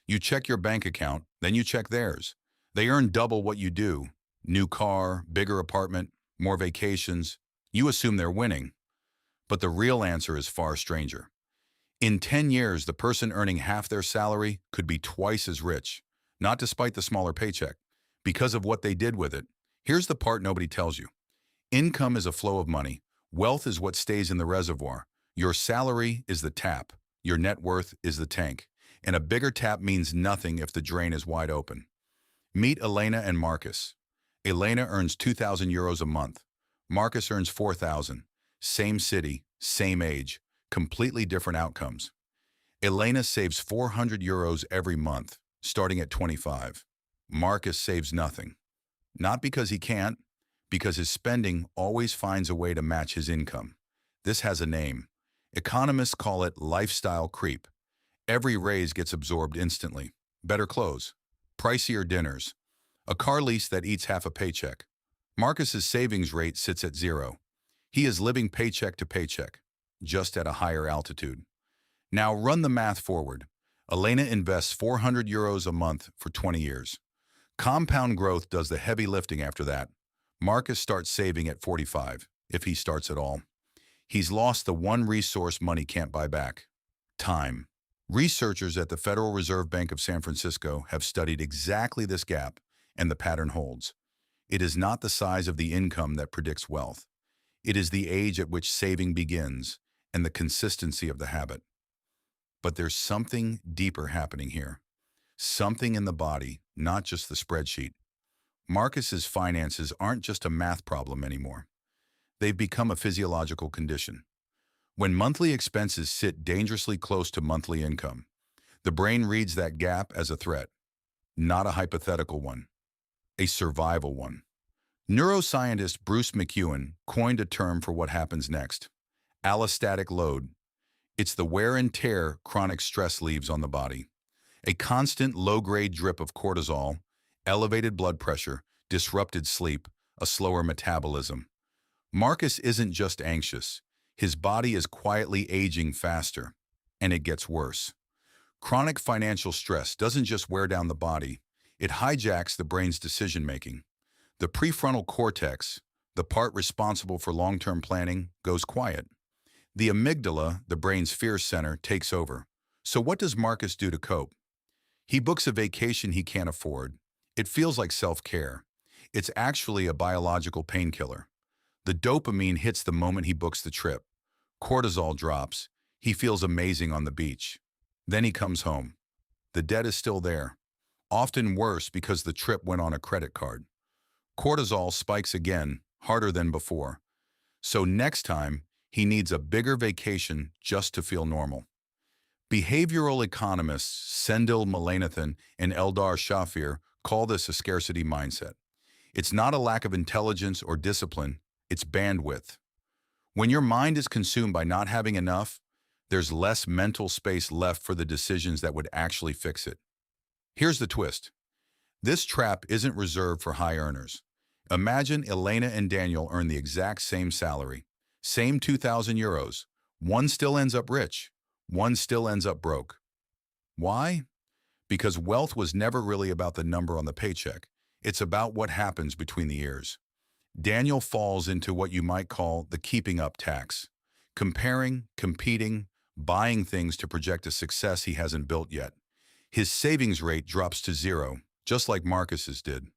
You check your bank account, then you check theirs. They earn double what you do. New car, bigger apartment, more vacations. You assume they're winning. But the real answer is far stranger. In 10 years, the person earning half their salary could be twice as rich, not despite the smaller paycheck, because of what they did with it. Here's the part nobody tells you. Income is a flow of money. Wealth is what stays in the reservoir. Your salary is the tap. Your net worth is the tank. And a bigger tap means nothing if the drain is wide open. Meet Elena and Marcus. Elena earns 2,000 euros a month. Marcus earns 4,000. Same city, same age, completely different outcomes. Elena saves 400 euros every month, starting at 25. Marcus saves nothing. Not because he can't, because his spending always finds a way to match his income. This has a name. Economists call it lifestyle creep. Every raise gets absorbed instantly. Better clothes, pricier dinners, a car lease that eats half a paycheck. Marcus's savings rate sits at zero. He is living paycheck to paycheck, just at a higher altitude. Now run the math forward. Elena invests 400 euros a month for 20 years. Compound growth does the heavy lifting after that. Marcus starts saving at 45, if he starts at all. He's lost the one resource money can't buy back: time. Researchers at the Federal Reserve Bank of San Francisco have studied exactly this gap, and the pattern holds. It is not the size of the income that predicts wealth. It is the age at which saving begins and the consistency of the habit. But there's something deeper happening here. Something in the body, not just the spreadsheet. Marcus's finances aren't just a math problem anymore. They've become a physiological condition. When monthly expenses sit dangerously close to monthly income, the brain reads that gap as a threat, not a hypothetical one, a survival one. Neuroscientist Bruce McEwen coined a term for what happens next: allostatic load. It's the wear and tear chronic stress leaves on the body. A constant low-grade drip of cortisol, elevated blood pressure, disrupted sleep, a slower metabolism. Marcus isn't just anxious. His body is quietly aging faster, and it gets worse. Chronic financial stress doesn't just wear down the body, it hijacks the brain's decision-making. The prefrontal cortex, the part responsible for long-term planning, goes quiet. The amygdala, the brain's fear center, takes over. So what does Marcus do to cope? He books a vacation he can't afford. It feels like self-care. It's actually a biological painkiller. The dopamine hits the moment he books the trip. Cortisol drops. He feels amazing on the beach. Then he comes home. The debt is still there. Often worse because the trip went on a credit card. Cortisol spikes again, harder than before. So next time, he needs a bigger vacation just to feel normal. Behavioral economists Sendil Mullainathan and Eldar Shafir call this a scarcity mindset. It's not a lack of intelligence or discipline, it's bandwidth. When your mind is consumed by not having enough, there's less mental space left for the decisions that would actually fix it. Here's the twist. This trap isn't reserved for high earners. Imagine Elena and Daniel earn the exact same salary, same 2,000 euros. One still ends up rich, one still ends up broke. Why? Because wealth was never really about the number on the paycheck. It's about what happens between the ears. Daniel falls into what you might call the keeping up tax. Comparing, competing, buying things to project a success he hasn't built yet. His savings rate drops to zero, just like Marcus's did.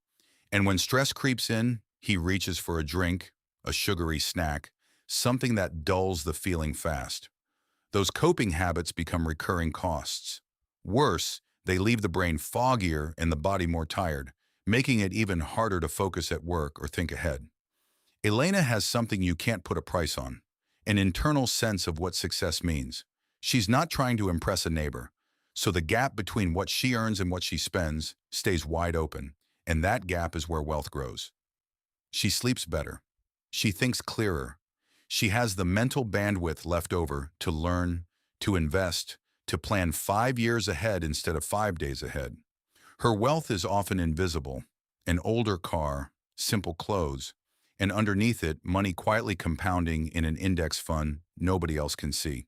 And when stress creeps in, he reaches for a drink, a sugary snack, something that dulls the feeling fast. Those coping habits become recurring costs. Worse, they leave the brain foggier and the body more tired, making it even harder to focus at work or think ahead. Elena has something you can't put a price on, an internal sense of what success means. She's not trying to impress a neighbor, so the gap between what she earns and what she spends stays wide open, and that gap is where wealth grows. She sleeps better. She thinks clearer. She has the mental bandwidth left over to learn, to invest, to plan 5 years ahead instead of 5 days ahead. Her wealth is often invisible: an older car, simple clothes, and underneath it, money quietly compounding in an index fund nobody else can see.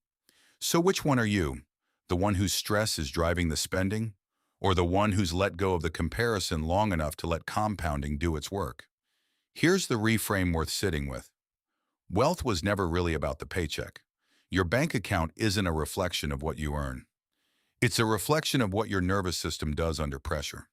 So which one are you? The one whose stress is driving the spending, or the one who's let go of the comparison long enough to let compounding do its work? Here's the reframe worth sitting with. Wealth was never really about the paycheck. Your bank account isn't a reflection of what you earn. It's a reflection of what your nervous system does under pressure.